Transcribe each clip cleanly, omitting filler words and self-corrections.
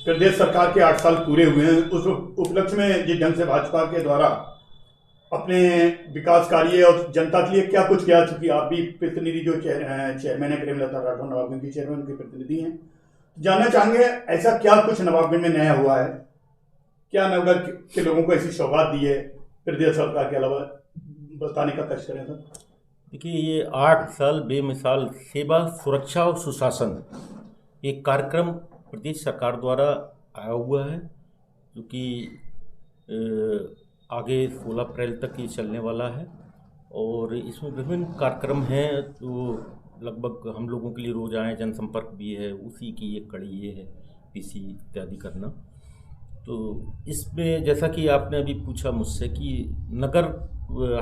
प्रदेश सरकार के 8 साल पूरे हुए हैं। उस उपलक्ष्य में जिस ढंग से भाजपा के द्वारा अपने विकास कार्य और जनता के लिए क्या कुछ किया, चूंकि आप भी प्रतिनिधि जो चेयरमैन है प्रेमलता राठौर नवाबगंज की चेयरमैन के प्रतिनिधि हैं, जानना चाहेंगे ऐसा क्या कुछ नवाबगंज में नया हुआ है, क्या नवगढ़ के लोगों को ऐसी सौगात दी है प्रदेश सरकार के अलावा, बताने का कष्ट करें सर। देखिए, ये 8 साल बेमिसाल सेवा, सुरक्षा और सुशासन एक कार्यक्रम प्रदेश सरकार द्वारा आया हुआ है, जो कि आगे 16 अप्रैल तक ये चलने वाला है। और इसमें विभिन्न कार्यक्रम हैं जो लगभग हम लोगों के लिए रोज आए, जनसंपर्क भी है, उसी की एक कड़ी ये है पीसी इत्यादि करना। तो इसमें जैसा कि आपने अभी पूछा मुझसे कि नगर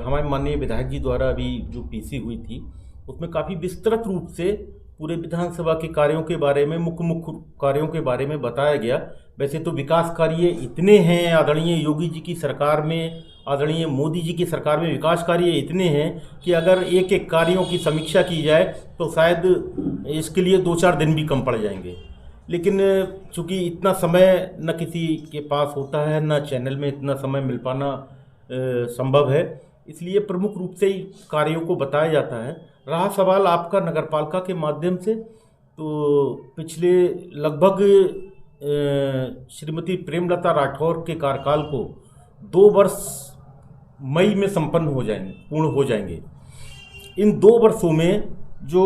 हमारे माननीय विधायक जी द्वारा अभी जो पीसी हुई थी उसमें काफ़ी विस्तृत रूप से पूरे विधानसभा के कार्यों के बारे में, मुख्य कार्यों के बारे में बताया गया। वैसे तो विकास कार्य इतने हैं आदरणीय योगी जी की सरकार में, आदरणीय मोदी जी की सरकार में विकास कार्य इतने हैं कि अगर एक एक कार्यों की समीक्षा की जाए तो शायद इसके लिए 2-4 दिन भी कम पड़ जाएंगे। लेकिन चूँकि इतना समय न किसी के पास होता है, न चैनल में इतना समय मिल पाना संभव है, इसलिए प्रमुख रूप से ही कार्यों को बताया जाता है। रहा सवाल आपका नगरपालिका के माध्यम से, तो पिछले लगभग श्रीमती प्रेमलता राठौर के कार्यकाल को 2 वर्ष मई में पूर्ण हो जाएंगे। इन 2 वर्षों में जो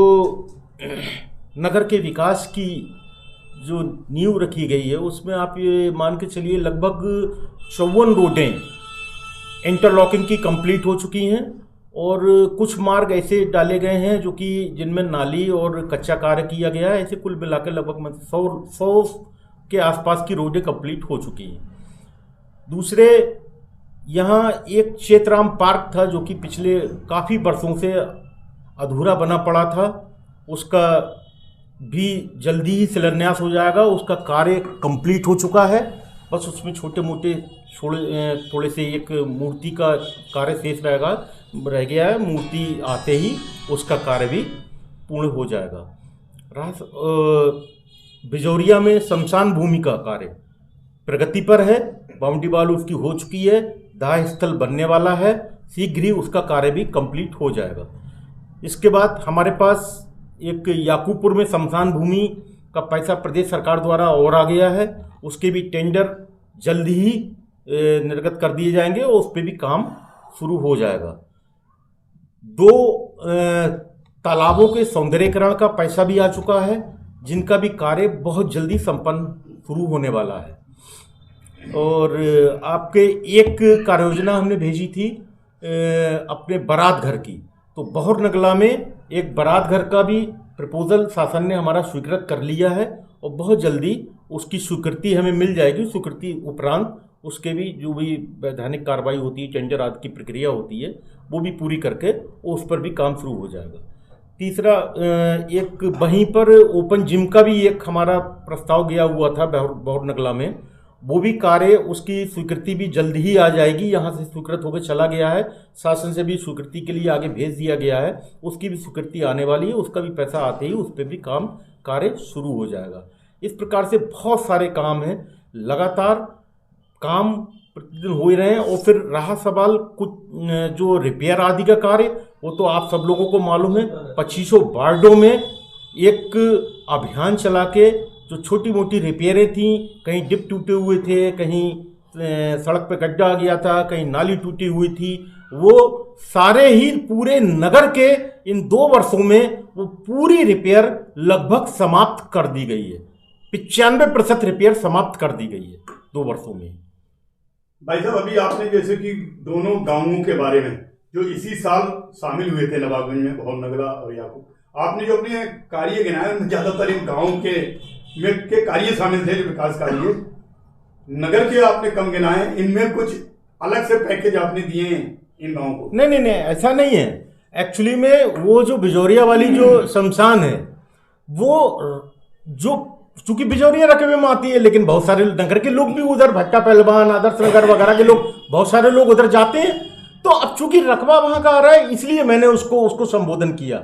नगर के विकास की जो नींव रखी गई है उसमें आप ये मान के चलिए लगभग 54 रोडें इंटरलॉकिंग की कंप्लीट हो चुकी हैं और कुछ मार्ग ऐसे डाले गए हैं जो कि जिनमें नाली और कच्चा कार्य किया गया है। ऐसे कुल मिलाकर लगभग 100 के आसपास की रोडें कंप्लीट हो चुकी हैं। दूसरे, यहाँ एक चेतराम पार्क था जो कि पिछले काफ़ी वर्षों से अधूरा बना पड़ा था, उसका भी जल्दी ही शिलान्यास हो जाएगा। उसका कार्य कंप्लीट हो चुका है, बस उसमें छोटे मोटे थोड़े से एक मूर्ति का कार्य शेष रह गया है। मूर्ति आते ही उसका कार्य भी पूर्ण हो जाएगा। बिजौरिया में शमशान भूमि का कार्य प्रगति पर है, बाउंड्री वाल उसकी हो चुकी है, दाह स्थल बनने वाला है, शीघ्र ही उसका कार्य भी कंप्लीट हो जाएगा। इसके बाद हमारे पास एक याकूबपुर में शमशान भूमि का पैसा प्रदेश सरकार द्वारा और आ गया है, उसके भी टेंडर जल्दी ही निर्गत कर दिए जाएंगे और उस पर भी काम शुरू हो जाएगा। 2 तालाबों के सौंदर्यीकरण का पैसा भी आ चुका है, जिनका भी कार्य बहुत जल्दी संपन्न शुरू होने वाला है। और आपके एक कार्य योजना हमने भेजी थी अपने बारात घर की, तो बहुर नगला में एक बारात घर का भी प्रपोजल शासन ने हमारा स्वीकृत कर लिया है और बहुत जल्दी उसकी स्वीकृति हमें मिल जाएगी। स्वीकृति उपरांत उसके भी जो भी वैधानिक कार्रवाई होती है, टेंडर आदि की प्रक्रिया होती है, वो भी पूरी करके उस पर भी काम शुरू हो जाएगा। तीसरा, एक वहीं पर ओपन जिम का भी एक हमारा प्रस्ताव गया हुआ था बहुर नगला में, वो भी कार्य उसकी स्वीकृति भी जल्द ही आ जाएगी। यहाँ से स्वीकृत होकर चला गया है, शासन से भी स्वीकृति के लिए आगे भेज दिया गया है, उसकी भी स्वीकृति आने वाली है, उसका भी पैसा आते ही उस पर भी कार्य शुरू हो जाएगा। इस प्रकार से बहुत सारे काम हैं, लगातार काम प्रतिदिन हो ही रहे हैं। और फिर रहा सवाल कुछ जो रिपेयर आदि का कार्य, वो तो आप सब लोगों को मालूम है, 2500 वार्डों में एक अभियान चला के जो छोटी मोटी रिपेयरें थी, कहीं डिप टूटे हुए थे, कहीं सड़क पे गड्ढा आ गया था, कहीं नाली टूटी हुई थी, वो सारे ही पूरे नगर के इन 2 वर्षों में वो पूरी रिपेयर लगभग समाप्त कर दी गई है। 95% रिपेयर समाप्त कर दी गई है 2 वर्षों में। भाई साहब, अभी आपने जैसे कि दोनों गांवों के बारे में जो इसी साल शामिल हुए थे नवाबगंज में, बहुर नगला और याकूब, आपने जो अपने कार्य गिनाए उनमें ज्यादातर इन गाँव के कार्य शामिल थे, जो विकास कार्य। नगर के आपने कम गिनाए, इनमें कुछ अलग से पैकेज आपने दिए हैं इन गाँव को? नहीं, ऐसा नहीं है। एक्चुअली में वो जो बिजौरिया वाली जो शमशान है, वो जो चूंकि बिजौरिया रकबे में आती है, लेकिन बहुत सारे नगर के लोग भी उधर, भट्टा पहलवान, आदर्श नगर वगैरह के लोग, बहुत सारे लोग उधर जाते हैं। तो अब चूंकि रकबा वहां का आ रहा है, इसलिए मैंने उसको संबोधन किया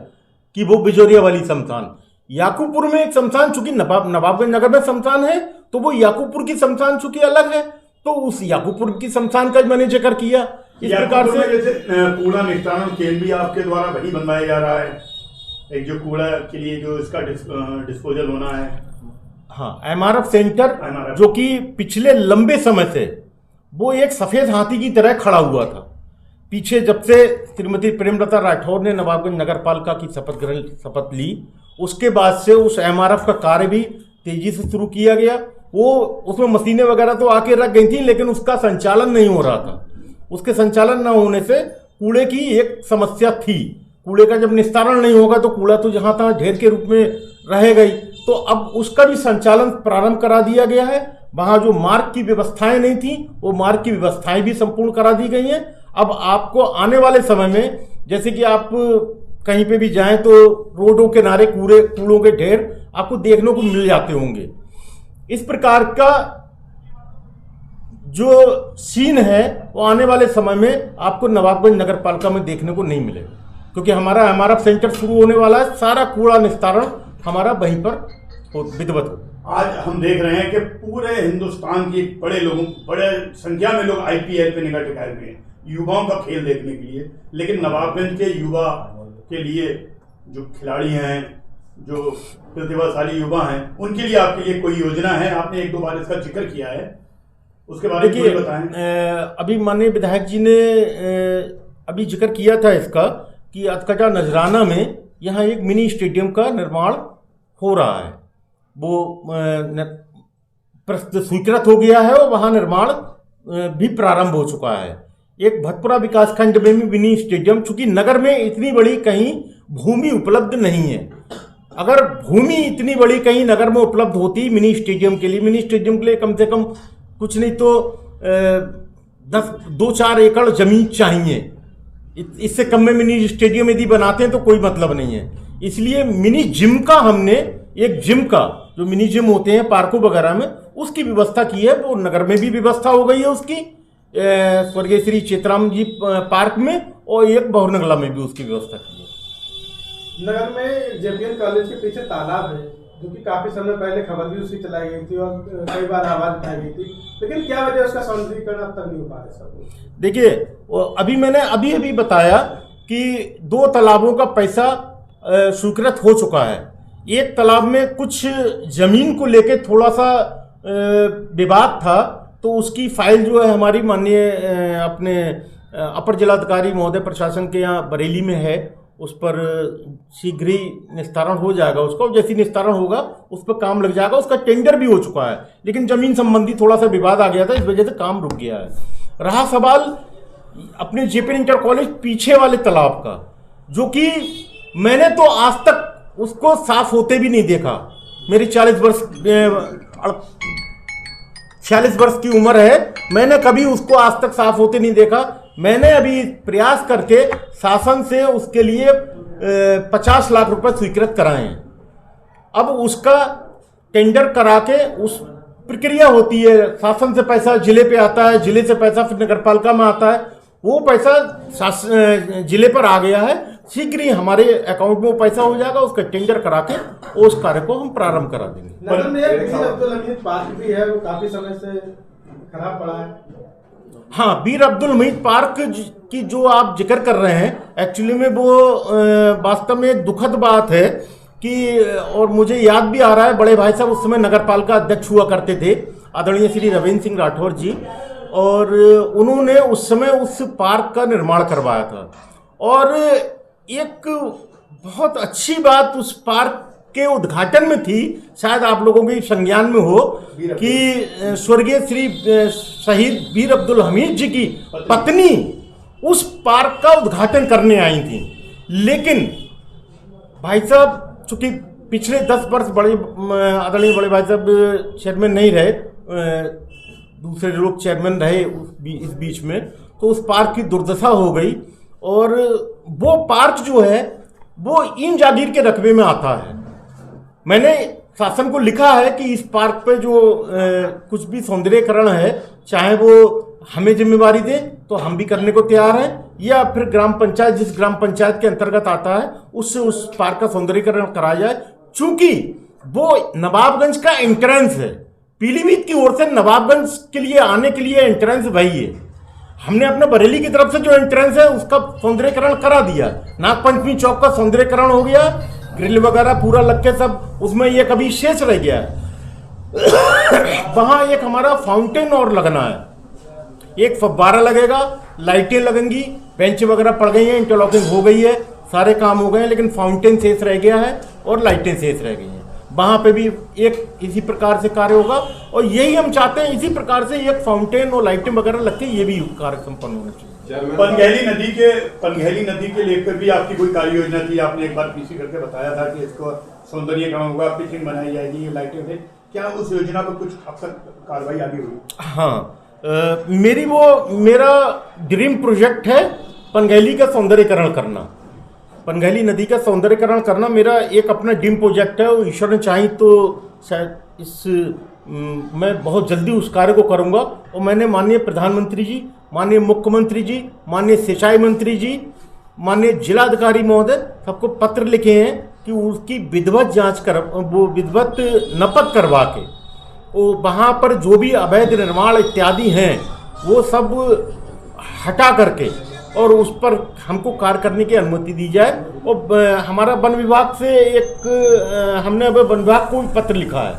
कि वो बिजौरिया वाली शमशान। याकूबपुर में एक शमशान, चूंकि नवाबगंज नगर में शमशान है तो वो याकूबपुर की शमशान चूंकि अलग है, तो उस याकूबपुर की शमशान का मैंने जिक्र किया। इस प्रकार से जैसे कूड़ा निस्तारण केंद्र भी आपके द्वारा वही बनवाया जा रहा है, एक जो कूड़ा के लिए जो इसका डिस्पोजल होना है। हाँ, एमआरएफ सेंटर जो कि पिछले लंबे समय से वो एक सफेद हाथी की तरह खड़ा हुआ था। पीछे जब से श्रीमती प्रेमलता राठौर ने नवाबगंज नगर पालिका की शपथ ली, उसके बाद से उस एमआरएफ का कार्य भी तेजी से शुरू किया गया। वो उसमें मशीनें वगैरह तो आके रख गई थी, लेकिन उसका संचालन नहीं हो रहा था। उसके संचालन न होने से कूड़े की एक समस्या थी। कूड़े का जब निस्तारण नहीं होगा तो कूड़ा तो जहां तहां ढेर के रूप में रहेगा ही। तो अब उसका भी संचालन प्रारंभ करा दिया गया है। वहां जो मार्ग की व्यवस्थाएं नहीं थी, वो मार्ग की व्यवस्थाएं भी संपूर्ण करा दी गई हैं। अब आपको आने वाले समय में, जैसे कि आप कहीं पे भी जाएं तो रोडों के किनारे कूड़ों के ढेर आपको देखने को मिल जाते होंगे। इस प्रकार का जो सीन है वो आने वाले समय में आपको नवाबगंज नगर पालिका में देखने को नहीं मिलेगा, क्योंकि हमारा एमआरएफ सेंटर शुरू होने वाला है। सारा कूड़ा निस्तारण हमारा वहीं पर विधिवत हो। आज हम देख रहे हैं कि पूरे हिंदुस्तान की बड़े संख्या में लोग आईपीएल पे निगाह टिकाए हुए हैं, युवाओं का खेल देखने के लिए। लेकिन नवाबगंज के युवा के लिए जो खिलाड़ी हैं, जो प्रतिभाशाली युवा हैं, उनके लिए आपके लिए कोई योजना है? आपने एक दो बार इसका जिक्र किया है, उसके बारे में बताएं। अभी माननीय विधायक जी ने अभी जिक्र किया था इसका कि अतकटा नजराना में यहाँ एक मिनी स्टेडियम का निर्माण हो रहा है। वो स्वीकृत हो गया है और वहाँ निर्माण भी प्रारंभ हो चुका है। एक भतपुरा विकासखंड में भी मिनी स्टेडियम, चूंकि नगर में इतनी बड़ी कहीं भूमि उपलब्ध नहीं है। अगर भूमि इतनी बड़ी कहीं नगर में उपलब्ध होती मिनी स्टेडियम के लिए कम से कम कुछ नहीं तो 2-4 एकड़ जमीन चाहिए। इससे कम में मिनी स्टेडियम यदि बनाते हैं तो कोई मतलब नहीं है। इसलिए मिनी जिम का हमने एक जिम का जो मिनी जिम होते हैं पार्कों वगैरह में, उसकी व्यवस्था की है। वो नगर में भी व्यवस्था हो गई है उसकी, स्वर्गीय श्री चेतराम जी पार्क में, और एक बहुनगला में भी उसकी व्यवस्था की है। नगर में जेपीएल कॉलेज के पीछे तालाब है, जो कि काफी समय पहले खबर भी उसकी चलाई गई थी और कई बार आवाज उठाई गई थी, लेकिन क्या वजह उसका सौंदर्यीकरण अब तक नहीं हो पा रहा सब? देखिए, अभी मैंने अभी बताया कि 2 तालाबों का पैसा स्वीकृत हो चुका है। एक तालाब में कुछ जमीन को लेके थोड़ा सा विवाद था, तो उसकी फाइल जो है हमारी माननीय अपने अपर जिलाधिकारी महोदय प्रशासन के यहाँ बरेली में है। उस पर शीघ्र ही निस्तारण हो जाएगा उसका, और जैसे निस्तारण होगा उस पर काम लग जाएगा। उसका टेंडर भी हो चुका है, लेकिन जमीन संबंधी थोड़ा सा विवाद आ गया था, इस वजह से काम रुक गया है। रहा सवाल अपने जेपीएल इंटर कॉलेज पीछे वाले तालाब का, जो कि मैंने तो आज तक उसको साफ होते भी नहीं देखा। मेरी 40 वर्ष की उम्र है, मैंने कभी उसको आज तक साफ होते नहीं देखा। मैंने अभी प्रयास करके शासन से उसके लिए 50 लाख रुपए स्वीकृत कराए हैं। अब उसका टेंडर करा के उस प्रक्रिया होती है, शासन से पैसा जिले पे आता है, जिले से पैसा फिर नगर पालिका में आता है। वो पैसा जिले पर आ गया है, शीघ्र ही हमारे अकाउंट में वो पैसा हो जाएगा। उसका टेंडर करा के उस कार्य को हम प्रारंभ करा देंगे। नगर में एक वीर अब्दुल हमीद पार्क भी है, वो काफी समय से खराब पड़ा है। हाँ, वीर अब्दुल हमीद पार्क की जो आप जिक्र कर रहे हैं, एक्चुअली में वो वास्तव में एक दुखद बात है कि, और मुझे याद भी आ रहा है, बड़े भाई साहब उस समय नगर पालिका अध्यक्ष हुआ करते थे, आदरणीय श्री रविंद्र सिंह राठौर जी, और उन्होंने उस समय उस पार्क का निर्माण करवाया था। और एक बहुत अच्छी बात उस पार्क के उद्घाटन में थी, शायद आप लोगों के संज्ञान में हो, कि स्वर्गीय श्री शहीद वीर अब्दुल हमीद जी की पत्नी उस पार्क का उद्घाटन करने आई थी। लेकिन भाई साहब चूंकि पिछले 10 वर्ष आदरणीय बड़े भाई साहब चेयरमैन नहीं रहे, दूसरे लोग चेयरमैन रहे इस बीच में, तो उस पार्क की दुर्दशा हो गई। और वो पार्क जो है वो इन जागीर के रकबे में आता है। मैंने शासन को लिखा है कि इस पार्क पे जो कुछ भी सौंदर्यीकरण है, चाहे वो हमें जिम्मेवारी दे तो हम भी करने को तैयार हैं, या फिर ग्राम पंचायत जिस ग्राम पंचायत के अंतर्गत आता है उससे उस पार्क का सौंदर्यीकरण कराया जाए। चूंकि वो नवाबगंज का एंट्रेंस है, पीलीभीत की ओर से नवाबगंज के लिए आने के लिए एंट्रेंस वही है। हमने अपने बरेली की तरफ से जो एंट्रेंस है उसका सौंदर्यकरण करा दिया, नागपंचमी चौक का सौंदर्यकरण हो गया, ग्रिल वगैरह पूरा लग के सब उसमें एक अभी शेष रह गया है। वहां एक हमारा फाउंटेन और लगना है, एक फव्वारा लगेगा, लाइटें लगेंगी, बेंच वगैरह पड़ गई हैं, इंटरलॉकिंग हो गई है, सारे काम हो गए हैं, लेकिन फाउंटेन शेष रह गया है और लाइटें शेष रह गई हैं। वहां पे भी एक इसी प्रकार से कार्य होगा और यही हम चाहते हैं, इसी प्रकार से एक फाउंटेन और लाइटें वगैरह लग के ये भी कार्य संपन्न होना चाहिए। पनघैली नदी के लेकर भी आपकी कोई कार्य योजना थी? आपने एक बार पीसी करके बताया था कि इसको सौंदर्यीकरण होगा, पिचिंग बनाई जाएगी, लाइटें से, क्या उस योजना पर कुछ अब तक कार्रवाई आगे हुई? हाँ, मेरा ड्रीम प्रोजेक्ट है पनघैली का सौंदर्यीकरण करना। पनघैली नदी का सौंदर्यीकरण करना मेरा एक अपना ड्रीम प्रोजेक्ट है और ईश्वर ने चाही तो शायद मैं बहुत जल्दी उस कार्य को करूंगा। और मैंने माननीय प्रधानमंत्री जी, माननीय मुख्यमंत्री जी, माननीय सिंचाई मंत्री जी, माननीय जिलाधिकारी महोदय सबको पत्र लिखे हैं कि उसकी विधिवत जांच कर, वो विधिवत नपत करवा के वो वहाँ पर जो भी अवैध निर्माण इत्यादि हैं वो सब हटा करके और उस पर हमको कार्य करने की अनुमति दी जाए। और हमारा वन विभाग से हमने अब वन विभाग को भी पत्र लिखा है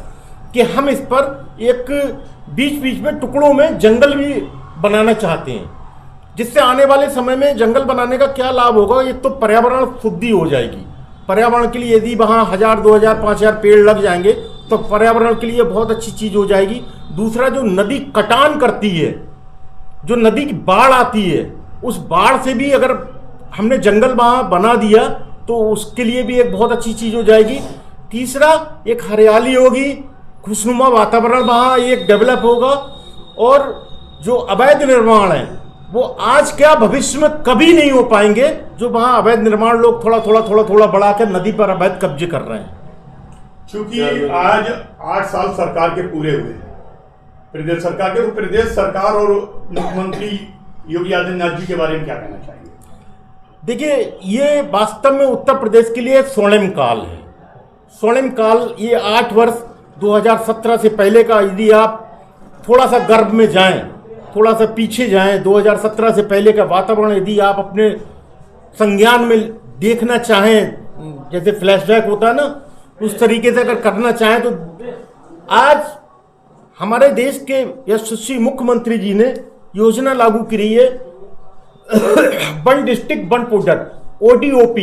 कि हम इस पर एक बीच बीच में टुकड़ों में जंगल भी बनाना चाहते हैं, जिससे आने वाले समय में जंगल बनाने का क्या लाभ होगा। एक तो पर्यावरण शुद्धि हो जाएगी, पर्यावरण के लिए यदि वहाँ 1000, 2000, 5000 पेड़ लग जाएंगे तो पर्यावरण के लिए बहुत अच्छी चीज़ हो जाएगी। दूसरा, जो नदी कटान करती है, जो नदी की बाढ़ आती है, उस बाढ़ से भी अगर हमने जंगल वहाँ बना दिया तो उसके लिए भी एक बहुत अच्छी चीज़ हो जाएगी। तीसरा, एक हरियाली होगी, खुशनुमा वातावरण वहाँ एक डेवलप होगा। और जो अवैध निर्माण है वो आज क्या भविष्य में कभी नहीं हो पाएंगे, जो वहाँ अवैध निर्माण लोग थोड़ा बढ़ा कर नदी पर अवैध कब्जे कर रहे हैं। क्योंकि आज 8 साल सरकार के पूरे हुए हैं, प्रदेश सरकार के, तो प्रदेश सरकार और मुख्यमंत्री योगी आदित्यनाथ जी के बारे में क्या कहना चाहिए? देखिए, ये वास्तव में उत्तर प्रदेश के लिए स्वर्णिम काल है। स्वर्णिम काल, ये 8 वर्ष 2017 से पहले का, यदि आप थोड़ा सा गर्भ में जाएं, थोड़ा सा पीछे जाएं, 2017 से पहले का वातावरण यदि आप अपने संज्ञान में देखना चाहें, जैसे फ्लैशबैक होता है ना, उस तरीके से अगर करना चाहें तो आज हमारे देश के यशस्वी मुख्यमंत्री जी ने योजना लागू करी है, one district one product, ODOP।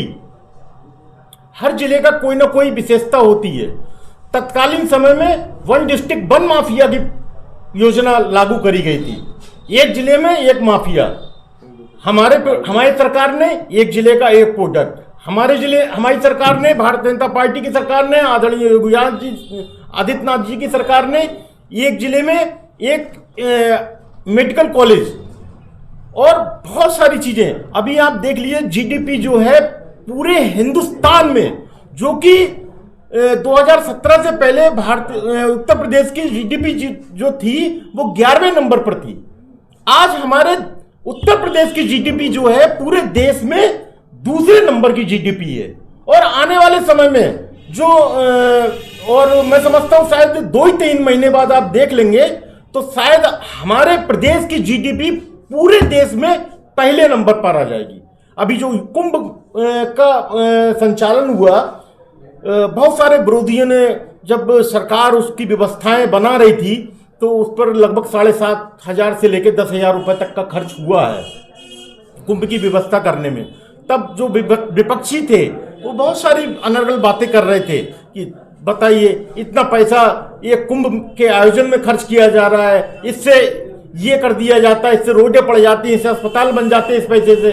हर जिले का कोई ना कोई विशेषता होती है। तत्कालीन समय में वन डिस्ट्रिक्ट वन माफिया की योजना लागू करी गई थी, एक जिले में एक माफिया। हमारी सरकार ने एक जिले का एक प्रोडक्ट, हमारी सरकार ने, भारतीय जनता पार्टी की सरकार ने, आदरणीय योगी आदित्यनाथ जी की सरकार ने एक जिले में एक मेडिकल कॉलेज और बहुत सारी चीजें। अभी आप देख लीजिए, GDP जो है पूरे हिंदुस्तान में, जो कि 2017 से पहले उत्तर प्रदेश की GDP जो थी वो 11वें नंबर पर थी। आज हमारे उत्तर प्रदेश की GDP जो है पूरे देश में दूसरे नंबर की GDP है। और आने वाले समय में जो और मैं समझता हूं शायद 2-3 महीने बाद आप देख लेंगे तो शायद हमारे प्रदेश की GDP पूरे देश में पहले नंबर पर आ जाएगी। अभी जो कुंभ का संचालन हुआ, बहुत सारे विरोधियों ने, जब सरकार उसकी व्यवस्थाएं बना रही थी तो उस पर लगभग 7,500 से लेकर 10,000 रुपए तक का खर्च हुआ है कुंभ की व्यवस्था करने में। तब जो विपक्षी थे वो बहुत सारी अनर्गल बातें कर रहे थे कि बताइए, इतना पैसा ये कुंभ के आयोजन में खर्च किया जा रहा है, इससे ये कर दिया जाता है, इससे रोडें पड़ जाती हैं, इससे अस्पताल बन जाते हैं इस पैसे से।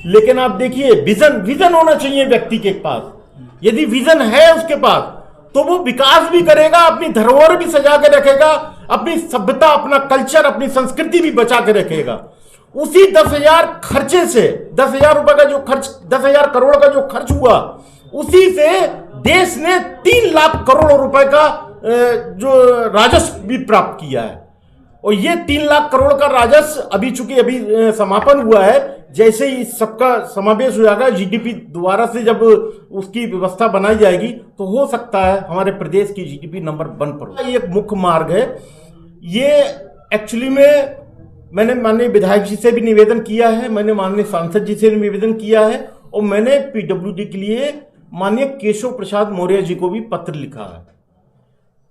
लेकिन आप देखिए, विजन होना चाहिए व्यक्ति के पास। यदि विजन है उसके पास तो वो विकास भी करेगा, अपनी धरोहर भी सजा के रखेगा, अपनी सभ्यता, अपना कल्चर, अपनी संस्कृति भी बचा के रखेगा। उसी 10,000 खर्चे से, 10,000 रुपए का जो खर्च, 10,000 करोड़ का जो खर्च हुआ, उसी से देश ने 3 लाख करोड़ रुपए का जो राजस्व भी प्राप्त किया है। और ये 3 लाख करोड़ का राजस्व अभी चूंकि समापन हुआ है, जैसे ही सबका समावेश हो जाएगा, जीडीपी दोबारा से जब उसकी व्यवस्था बनाई जाएगी तो हो सकता है हमारे प्रदेश की जीडीपी नंबर 1 पर हो। ये एक मुख्य मार्ग है। ये एक्चुअली में मैंने माननीय विधायक जी से भी निवेदन किया है, मैंने माननीय सांसद जी से निवेदन किया है, और मैंने पीडब्ल्यूडी के लिए माननीय केशव प्रसाद मौर्य जी को भी पत्र लिखा है,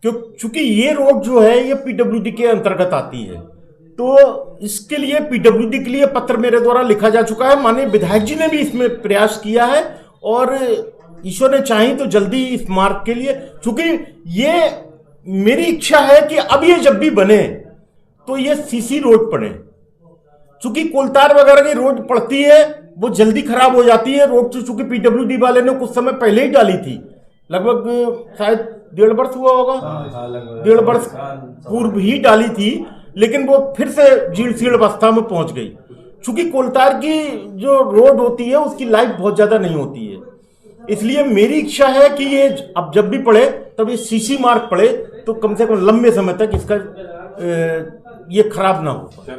क्योंकि ये रोड जो है ये पीडब्ल्यूडी के अंतर्गत आती है। तो इसके लिए पीडब्ल्यूडी के लिए पत्र मेरे द्वारा लिखा जा चुका है। माननीय विधायक जी ने भी इसमें प्रयास किया है, और ईश्वर ने चाही तो जल्दी इस मार्ग के लिए, चूंकि ये मेरी इच्छा है कि अब ये जब भी बने तो ये सीसी रोड पड़े, चूंकि कोलतार वगैरह की रोड पड़ती है वो जल्दी खराब हो जाती है। रोड तो चूंकि पीडब्ल्यूडी वाले ने कुछ समय पहले ही डाली थी, लगभग शायद 1.5 वर्ष हुआ होगा, 1.5 वर्ष पूर्व ही डाली थी, लेकिन वो फिर से जीर्ण शीर्ण अवस्था में पहुंच गई। चूंकि कोलतार की जो रोड होती है उसकी लाइफ बहुत ज्यादा नहीं होती है, इसलिए मेरी इच्छा है कि ये अब जब भी पड़े तब ये सीसी मार्ग पड़े, तो कम से कम लंबे समय तक इसका ये खराब ना हो।